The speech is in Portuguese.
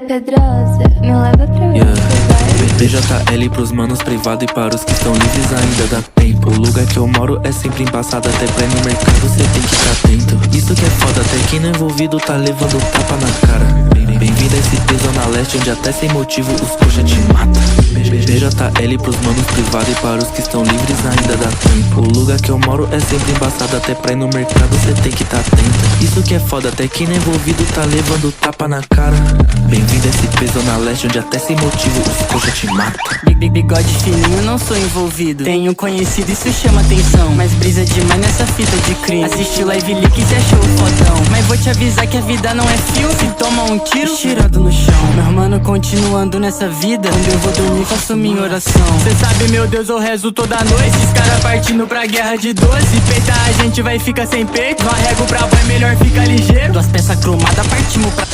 Pedrosa, me leva pra onde BJL pros manos privado e para os que estão livres ainda dá tempo. O lugar que eu moro é sempre embaçado, até pra ir no mercado cê tem que tá atento. Isso que é foda, até quem não é envolvido tá levando tapa na cara. Bem-vindo a esse Zona Leste, onde até sem motivo os coxa te mata. BJL pros manos privado e para os que estão livres ainda dá tempo. O lugar que eu moro é sempre embaçado, até pra ir no mercado cê tem que tá atento. Isso que é foda, até quem não é envolvido tá levando tapa na cara. Bem-vindo a esse Zona Leste, onde até sem motivo os coxa te mata. Bigode fininho, não sou envolvido. Tenho conhecido, isso chama atenção. Mas brisa demais nessa fita de crime. Assistiu Live Leak e se achou fodão. Mas vou te avisar que a vida não é fio. Se toma um tiro, tirando no chão. Meu mano, continuando nessa vida. Quando eu vou dormir, faço minha oração. Cê sabe, meu Deus, eu rezo toda noite. Esses caras partindo pra guerra de 12. Peita, a gente vai ficar sem peito. No arrego bravo é melhor ficar ligeiro. Duas peças cromadas, partimos pra